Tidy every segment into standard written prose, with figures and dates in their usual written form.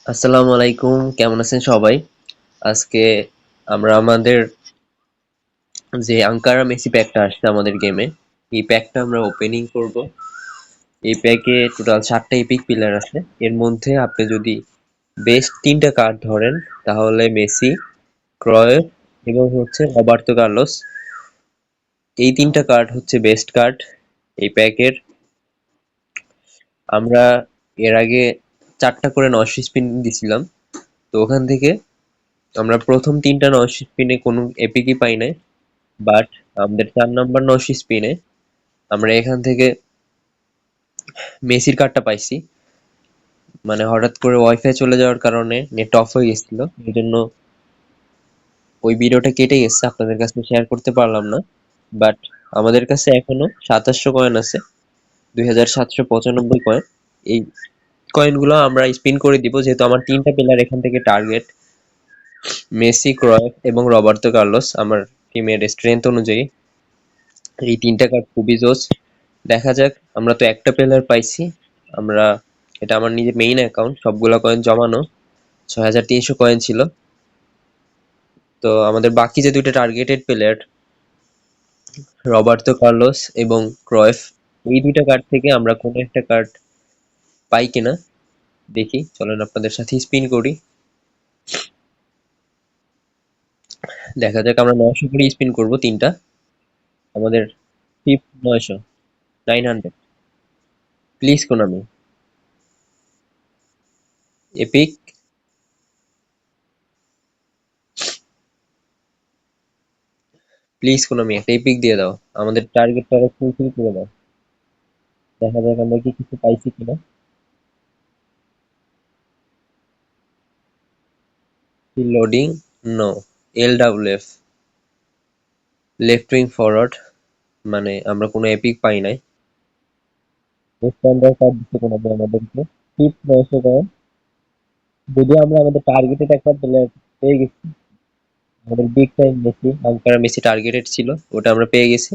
আসসালামু আলাইকুম, কেমন আছেন সবাই? আজকে আমরা আমাদের যে আঙ্কারা মেসি প্যাকটা আসছে আমাদের গেমে, এই প্যাকটা আমরা ওপেনিং করব। এই প্যাকে টোটাল 7টা এপিক পিলার আছে। এর মধ্যে আপনি যদি বেস্ট 3টা কার্ড ধরেন তাহলে মেসি, ক্রয়েফ এবং হচ্ছে রবার্তো কার্লোস। এই 3টা কার্ড হচ্ছে বেস্ট কার্ড এই প্যাকের। আমরা এর আগে 4টা করে 900 স্পিন দিছিলাম, তো ওখান থেকে আমরা প্রথম 3টা 900 স্পিনে কোনো এপিকই পাই নাই। বাট আমাদের 4 নাম্বার 900 স্পিনে আমরা এখান থেকে মেসির কার্ডটা পাইছি। মানে হঠাৎ করে ওয়াইফাই চলে যাওয়ার কারণে নেট অফ হয়ে গেছিল, এই জন্য ওই ভিডিওটা কেটে গেছে, আপনাদের কাছে শেয়ার করতে পারলাম না। বাট আমাদের কাছে এখনো 2700 কয়েন আছে, 2795 কয়েন। এই কয়েনগুলো আমরা স্পিন করে দিব, যেহেতু আমার 3টা প্লেয়ার এখান থেকে টার্গেট, মেসি, ক্রয়েফ এবং রবার্তো কার্লোস। আমার টিমের স্ট্রেংথ অনুযায়ী এই 3টা কার্ড খুবই জোস। দেখা যাক, আমরা তো একটা প্লেয়ার পাইছি। আমরা, এটা আমার নিজের মেইন অ্যাকাউন্ট, সবগুলা কয়েন জমানো 6300 কয়েন ছিল। তো আমাদের বাকি যে দুইটা টার্গেটেড প্লেয়ার, রবার্তো কার্লোস এবং ক্রয়েফ, এই দুইটা কার্ড থেকে আমরা কোনো একটা কার্ড পাই কিনা দেখি। চলেন আপনাদের সাথে স্পিন করি, দেখা যাক। আমরা 900 করে স্পিন করব 3টা। আমাদের ফিফ 900, 900। Please Konami, epic, please Konami একটা এপিক দিয়ে দাও, আমাদের টার্গেটটা ফুলফিল করে দাও। দেখা যাক আমরা কি কিছু পাইছি কিনা। Loading, no. LWF, left wing forward, মানে আমরা কোনো এপিক পাই নাই। স্ট্যান্ডার্ড কার্ড দিতে কোনো আমাদেরকে টিপ 900 কয়েন। যদিও আমরা আমাদের টার্গেটেড একটা প্লেয়ার পেয়ে গেছি, আমাদের big time Messi, Ankara Messi targeted ছিল, ওটা আমরা পেয়ে গেছি।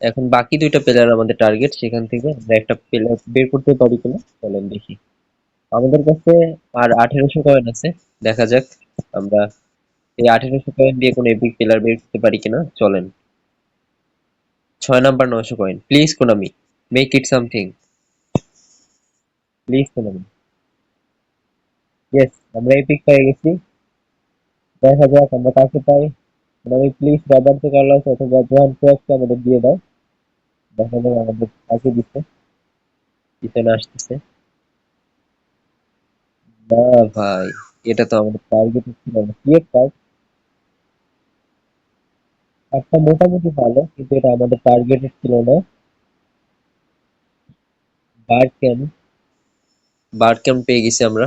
এখন বাকি দুইটা প্লেয়ার আমাদের টার্গেট, সেখান থেকে আমরা একটা প্লেয়ার বের করতে পারি কিনা চলেন দেখি। আমাদের কাছে আর 1800 কয়েন আছে, দেখা যাক আমরা এই 1800 কয়েন দিয়ে কোনো এপিক প্লেয়ার বের করতে পারি কিনা চলেন। 6 number 900 coin, please Konami, make it something, please Konami. Yes, আমরা এপিক পেয়ে গেছি। দেখা যাক আমরা কাকে পাই। কোনামি প্লিজ রবার্তো কার্লোস অথবা জোহান ক্রুইফকে আমাদের দিয়ে দাও। দেখা যাক আমাদের কাকে দিচ্ছে। পিছনে আসতেছে না ভাই, এটা তো আমাদের টার্গেট ছিল না। কি কার্ড, কার্ডটা মোটামুটি ভালো, কিন্তু এটা আমাদের টার্গেটেড ছিল না। বার্ড ক্যাম্প, বার্ড ক্যাম্প পেয়ে গেছি আমরা।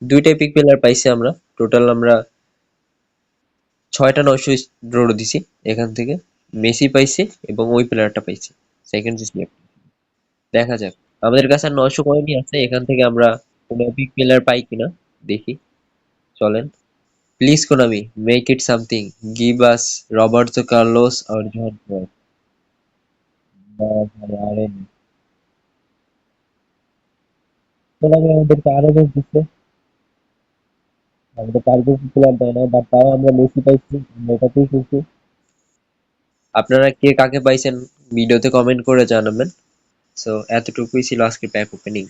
দুইটা এপিক প্লেয়ার পাইছি আমরা। টোটাল আমরা 6টা 900 ড্র দিছি এখান থেকে। মেসি পাইছি এবং ওই প্লেয়ারটা পাইছি, সেকেন্ড যে সিলেক্ট। দেখা যাক, আমাদের কাছে আর 900 কয়েনই আছে, এখান থেকে আমরা কোনো এপিক প্লেয়ার পাই কিনা দেখি চলেন। Please Konami, make it something, give us Roberto Carlos আর জোহান ক্রুইফ। না ভাই, আরে কোনামি আমাদেরকে আরো বেশ দিচ্ছে, আমাদের টার্গেট প্লেয়ার দেয় না, বাট তাও আমরা মেসি পাইছি, আমরা এটাতেই খুশি। আপনারা কে কাকে পাইছেন ভিডিওতে কমেন্ট করে জানাবেন। সো এতটুকুই ছিল আজকে প্যাক ওপেনিং।